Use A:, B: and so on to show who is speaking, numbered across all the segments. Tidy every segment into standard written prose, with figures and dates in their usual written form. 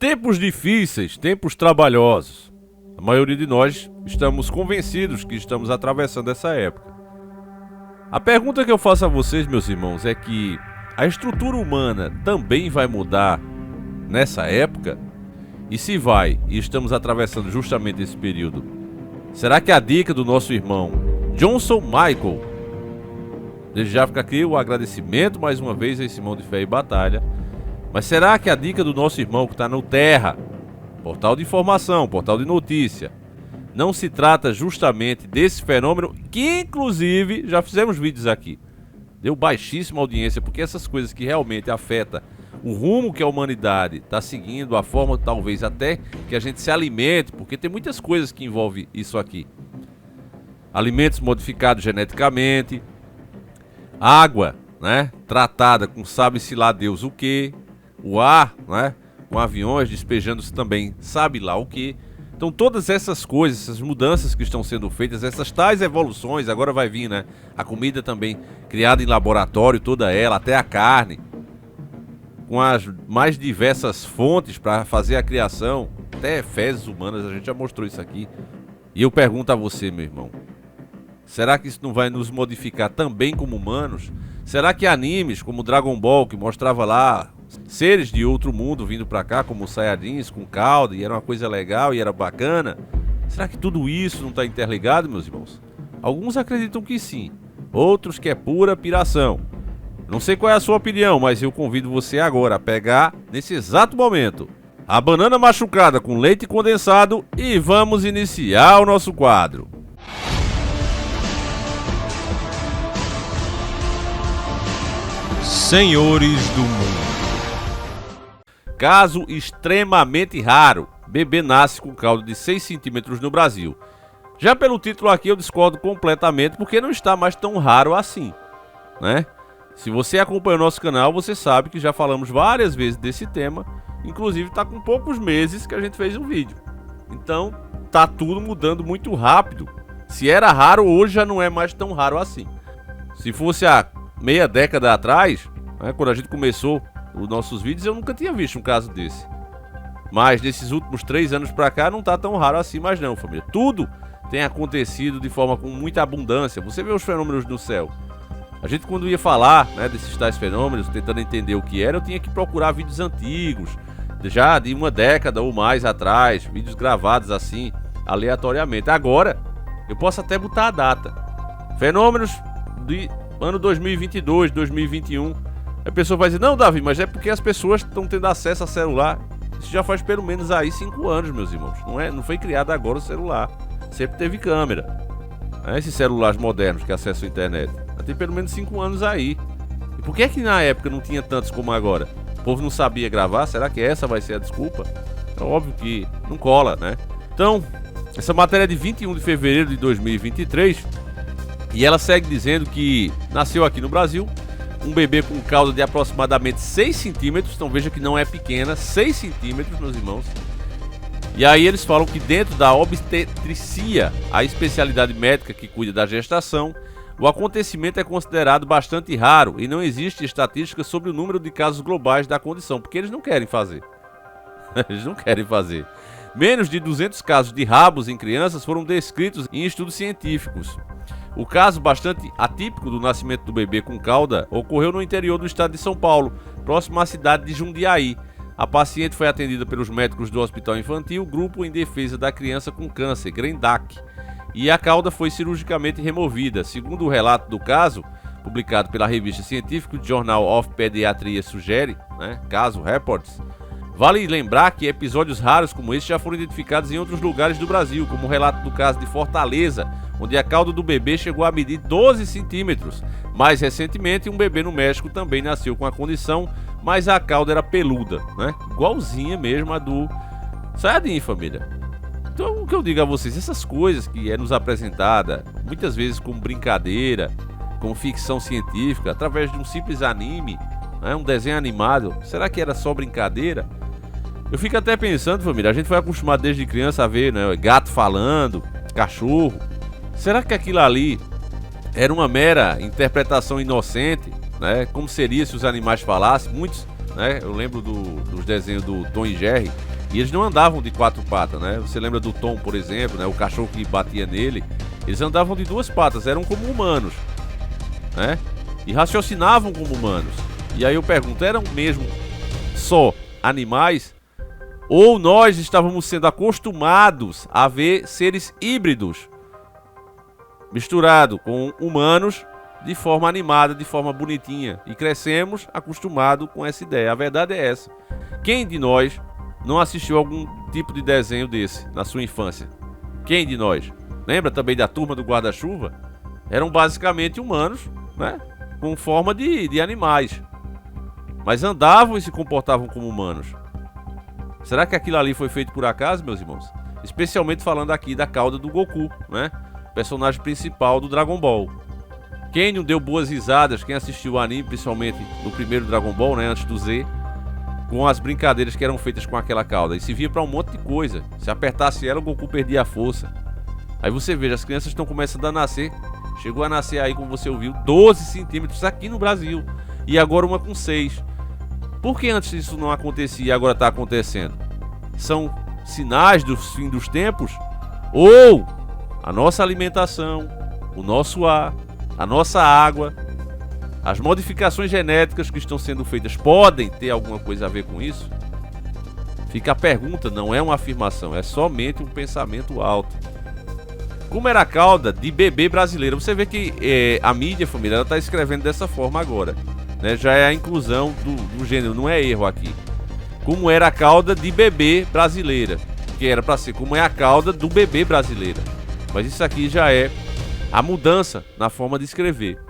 A: Tempos difíceis, tempos trabalhosos. A maioria de nós estamos convencidos que estamos atravessando essa época. A pergunta que eu faço a vocês, meus irmãos, é que a estrutura humana também vai mudar nessa época? E se vai, e estamos atravessando justamente esse período, será que a dica do nosso irmão Johnson Michael, desde já fica aqui o agradecimento mais uma vez a esse irmão de fé e batalha, mas será que a dica do nosso irmão que está no Terra, portal de informação, portal de notícia, não se trata justamente desse fenômeno que inclusive já fizemos vídeos aqui, deu baixíssima audiência, porque essas coisas que realmente afetam o rumo que a humanidade está seguindo, a forma talvez até que a gente se alimente, porque tem muitas coisas que envolvem isso aqui. Alimentos modificados geneticamente, água, né, tratada com sabe-se lá Deus o que, o ar, né, com aviões despejando-se também sabe lá o que. Então todas essas coisas, essas mudanças que estão sendo feitas, essas tais evoluções, agora vai vir, né, a comida também criada em laboratório, toda ela, até a carne, com as mais diversas fontes para fazer a criação, até fezes humanas, a gente já mostrou isso aqui. E eu pergunto a você, meu irmão, será que isso não vai nos modificar também como humanos? Será que animes como Dragon Ball, que mostrava lá seres de outro mundo vindo pra cá, como Saiyajins com cauda, e era uma coisa legal e era bacana, será que tudo isso não está interligado, meus irmãos? Alguns acreditam que sim, outros que é pura piração. Não sei qual é a sua opinião, mas eu convido você agora a pegar, nesse exato momento, a banana machucada com leite condensado e vamos iniciar o nosso quadro. Senhores do Mundo. Caso extremamente raro, bebê nasce com caldo de 6 centímetros no Brasil. Já pelo título aqui eu discordo completamente, porque não está mais tão raro assim, né? Se você acompanha o nosso canal, você sabe que já falamos várias vezes desse tema, inclusive está com poucos meses que a gente fez um vídeo. Então, tá tudo mudando muito rápido. Se era raro, hoje já não é mais tão raro assim. Se fosse há meia década atrás, né, quando a gente começou os nossos vídeos, eu nunca tinha visto um caso desse. Mas nesses últimos 3 anos pra cá não tá tão raro assim mais não, família. Tudo tem acontecido de forma com muita abundância. Você vê os fenômenos no céu. A gente, quando ia falar, né, desses tais fenômenos, tentando entender o que era, eu tinha que procurar vídeos antigos, já de uma década ou mais atrás, vídeos gravados assim, aleatoriamente. Agora, eu posso até botar a data. Fenômenos de ano 2022, 2021. A pessoa vai dizer, não, Davi, mas é porque as pessoas estão tendo acesso a celular. Isso já faz pelo menos aí 5 anos, meus irmãos. Não foi criado agora o celular. Sempre teve câmera. Esses celulares modernos que acessam a internet. Já tem pelo menos 5 anos aí. E por que na época não tinha tantos como agora? O povo não sabia gravar? Será que essa vai ser a desculpa? É óbvio que não cola, né? Então, essa matéria é de 21 de fevereiro de 2023. E ela segue dizendo que nasceu aqui no Brasil um bebê com cauda de aproximadamente 6 centímetros. Então veja que não é pequena, 6 centímetros, meus irmãos. E aí eles falam que dentro da obstetricia, a especialidade médica que cuida da gestação, o acontecimento é considerado bastante raro e não existe estatística sobre o número de casos globais da condição, porque eles não querem fazer. Eles não querem fazer. Menos de 200 casos de rabos em crianças foram descritos em estudos científicos. O caso bastante atípico do nascimento do bebê com cauda ocorreu no interior do estado de São Paulo, próximo à cidade de Jundiaí. A paciente foi atendida pelos médicos do Hospital Infantil, Grupo em Defesa da Criança com Câncer, GRENDAC, e a cauda foi cirurgicamente removida. Segundo o relato do caso, publicado pela revista científica Journal of Pediatria sugere, caso Reports, vale lembrar que episódios raros como esse já foram identificados em outros lugares do Brasil, como o relato do caso de Fortaleza, onde a cauda do bebê chegou a medir 12 centímetros. Mais recentemente, um bebê no México também nasceu com a condição, mas a cauda era peluda, igualzinha mesmo a do Saiyajin, família. Então, o que eu digo a vocês, essas coisas que é nos apresentada, muitas vezes como brincadeira, como ficção científica, através de um simples anime, um desenho animado, será que era só brincadeira? Eu fico até pensando, família, a gente foi acostumado desde criança a ver, gato falando, cachorro. Será que aquilo ali era uma mera interpretação inocente, Como seria se os animais falassem? Muitos, eu lembro dos desenhos do Tom e Jerry, E eles não andavam de 4 patas, né? Você lembra do Tom, por exemplo, né? O cachorro que batia nele. Eles andavam de 2 patas, eram como humanos, né? E raciocinavam como humanos. E aí eu pergunto, eram mesmo só animais? Ou nós estávamos sendo acostumados a ver seres híbridos misturados com humanos de forma animada, de forma bonitinha. E crescemos acostumado com essa ideia. A verdade é essa. Quem de nós não assistiu algum tipo de desenho desse na sua infância? Quem de nós? Lembra também da Turma do Guarda-Chuva? Eram basicamente humanos, né? Com forma de animais. Mas andavam e se comportavam como humanos. Será que aquilo ali foi feito por acaso, meus irmãos? Especialmente falando aqui da cauda do Goku, né? Personagem principal do Dragon Ball. Quem não deu boas risadas, quem assistiu o anime, principalmente no primeiro Dragon Ball, né? Antes do Z, com as brincadeiras que eram feitas com aquela cauda. E se via pra um monte de coisa. Se apertasse ela, o Goku perdia a força. Aí você veja, as crianças estão começando a nascer. Chegou a nascer aí, como você ouviu, 12 centímetros aqui no Brasil. E agora uma com 6. Por que antes isso não acontecia e agora está acontecendo? São sinais do fim dos tempos? Ou a nossa alimentação, o nosso ar, a nossa água, as modificações genéticas que estão sendo feitas podem ter alguma coisa a ver com isso? Fica a pergunta, não é uma afirmação, é somente um pensamento alto. Como era a cauda de bebê brasileira? Você vê que a mídia, família, ela está escrevendo dessa forma agora, né? Já é a inclusão do gênero, não é erro aqui. Como era a cauda de bebê brasileira, que era para ser como é a cauda do bebê brasileira. Mas isso aqui já é a mudança na forma de escrever.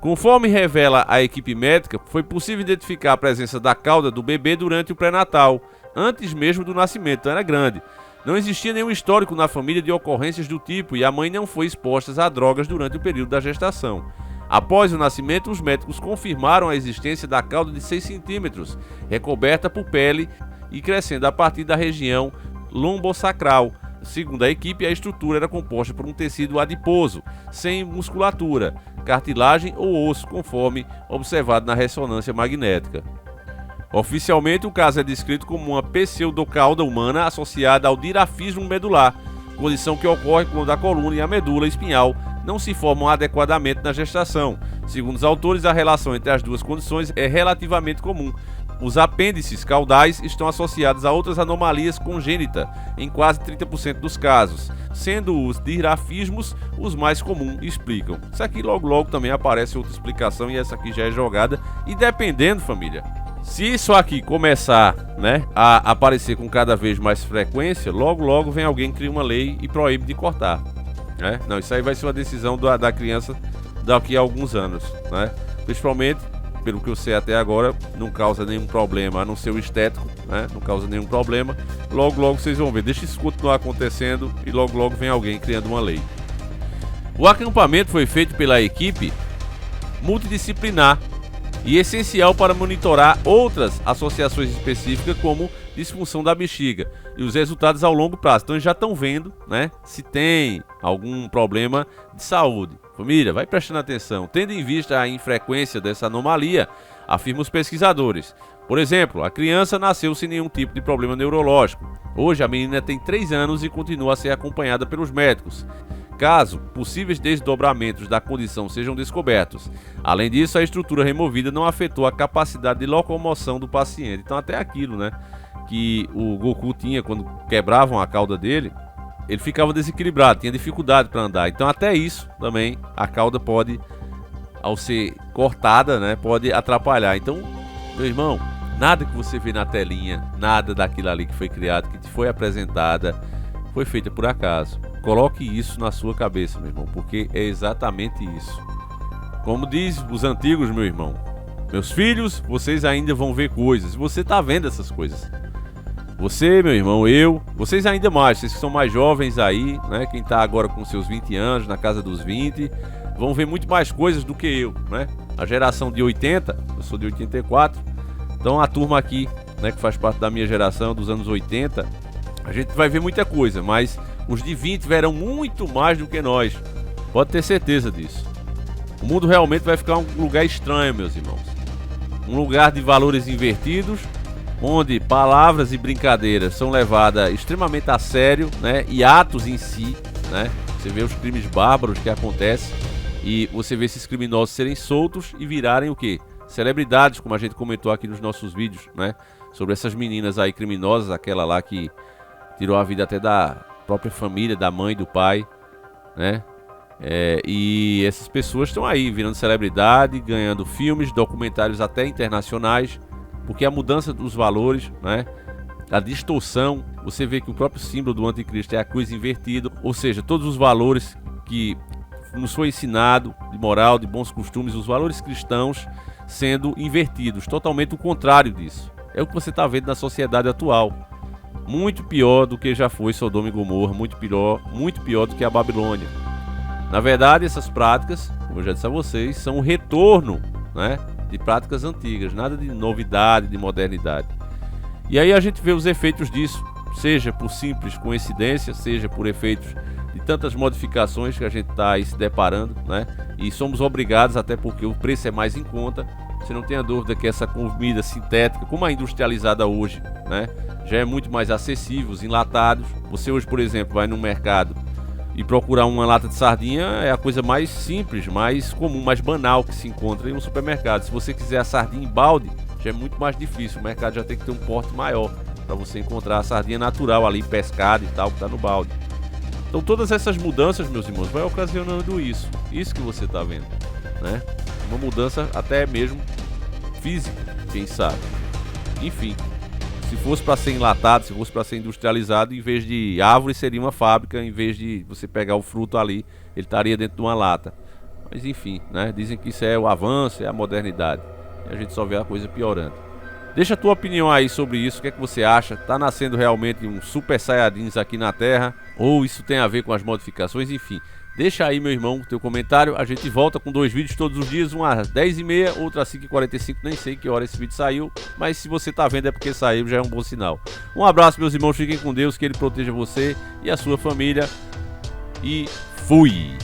A: Conforme revela a equipe médica, foi possível identificar a presença da cauda do bebê durante o pré-natal, antes mesmo do nascimento, então era grande. Não existia nenhum histórico na família de ocorrências do tipo e a mãe não foi exposta a drogas durante o período da gestação. Após o nascimento, os médicos confirmaram a existência da cauda de 6 centímetros, recoberta por pele e crescendo a partir da região lombosacral. Segundo a equipe, a estrutura era composta por um tecido adiposo, sem musculatura, cartilagem ou osso, conforme observado na ressonância magnética. Oficialmente, o caso é descrito como uma pseudocauda humana associada ao dirafismo medular, condição que ocorre quando a coluna e a medula espinhal não se formam adequadamente na gestação. Segundo os autores, a relação entre as duas condições é relativamente comum. Os apêndices caudais estão associados a outras anomalias congênitas, em quase 30% dos casos, sendo os dirafismos os mais comuns, explicam. Isso aqui logo também aparece outra explicação e essa aqui já é jogada. E dependendo, família, se isso aqui começar, né, a aparecer com cada vez mais frequência, logo vem alguém que cria uma lei e proíbe de cortar, né? Não, isso aí vai ser uma decisão da criança daqui a alguns anos, né? Principalmente, pelo que eu sei até agora, não causa nenhum problema, a não ser o estético, né? Não causa nenhum problema. Logo vocês vão ver, deixa isso continuar acontecendo e logo vem alguém criando uma lei. O acampamento foi feito pela equipe multidisciplinar e essencial para monitorar outras associações específicas como disfunção da bexiga e os resultados ao longo prazo. Então eles já estão vendo, né, se tem algum problema de saúde. Família, vai prestando atenção, tendo em vista a infrequência dessa anomalia, afirmam os pesquisadores. Por exemplo, a criança nasceu sem nenhum tipo de problema neurológico. Hoje a menina tem 3 anos e continua a ser acompanhada pelos médicos, caso possíveis desdobramentos da condição sejam descobertos. Além disso, a estrutura removida não afetou a capacidade de locomoção do paciente. Então até aquilo, né, que o Goku tinha quando quebravam a cauda dele, ele ficava desequilibrado, tinha dificuldade para andar. Então até isso também a cauda pode, ao ser cortada, né, pode atrapalhar. Então, meu irmão, nada que você vê na telinha, nada daquilo ali que foi criado, que te foi apresentada, foi feita por acaso. Coloque isso na sua cabeça, meu irmão, porque é exatamente isso. Como diz os antigos, meu irmão, meus filhos, vocês ainda vão ver coisas. Você está vendo essas coisas. Você, meu irmão, vocês ainda mais, vocês que são mais jovens aí, né? Quem está agora com seus 20 anos, na casa dos 20, vão ver muito mais coisas do que eu, né? A geração de 80, eu sou de 84, então a turma aqui, né, que faz parte da minha geração, dos anos 80, a gente vai ver muita coisa, mas os de 20 verão muito mais do que nós. Pode ter certeza disso. O mundo realmente vai ficar um lugar estranho, meus irmãos. Um lugar de valores invertidos onde palavras e brincadeiras são levadas extremamente a sério, né? E atos em si, né? Você vê os crimes bárbaros que acontecem e você vê esses criminosos serem soltos e virarem o quê? Celebridades, como a gente comentou aqui nos nossos vídeos, né? Sobre essas meninas aí criminosas, aquela lá que tirou a vida até da própria família, da mãe, do pai, né? E essas pessoas estão aí virando celebridade, ganhando filmes, documentários até internacionais, porque a mudança dos valores, né? A distorção, você vê que o próprio símbolo do anticristo é a cruz invertida, ou seja, todos os valores que nos foi ensinado de moral, de bons costumes, os valores cristãos sendo invertidos, totalmente o contrário disso. É o que você está vendo na sociedade atual. Muito pior do que já foi Sodoma e Gomorra, muito pior do que a Babilônia. Na verdade, essas práticas, como eu já disse a vocês, são o retorno, né, de práticas antigas, nada de novidade, de modernidade. E aí a gente vê os efeitos disso, seja por simples coincidência, seja por efeitos de tantas modificações que a gente está aí se deparando, né? E somos obrigados, até porque o preço é mais em conta. Você não tenha dúvida que essa comida sintética, como a industrializada hoje, né, já é muito mais acessível, os enlatados. Você hoje, por exemplo, vai no mercado e procurar uma lata de sardinha é a coisa mais simples, mais comum, mais banal que se encontra em um supermercado. Se você quiser a sardinha em balde, já é muito mais difícil. O mercado já tem que ter um porte maior para você encontrar a sardinha natural ali, pescada e tal, que está no balde. Então todas essas mudanças, meus irmãos, vai ocasionando isso que você está vendo, né? Uma mudança até mesmo física, quem sabe. Enfim, se fosse para ser enlatado, se fosse para ser industrializado, em vez de árvore seria uma fábrica, em vez de você pegar o fruto ali, ele estaria dentro de uma lata. Mas enfim, né? Dizem que isso é o avanço, é a modernidade. E a gente só vê a coisa piorando. Deixa a tua opinião aí sobre isso, o que é que você acha? Tá nascendo realmente um Super Saiyajins aqui na Terra? Ou isso tem a ver com as modificações? Enfim, deixa aí, meu irmão, o teu comentário. A gente volta com 2 vídeos todos os dias, um às 10h30, outro às 5h45, nem sei que hora esse vídeo saiu, mas se você tá vendo é porque saiu, já é um bom sinal. Um abraço, meus irmãos, fiquem com Deus, que Ele proteja você e a sua família. E fui!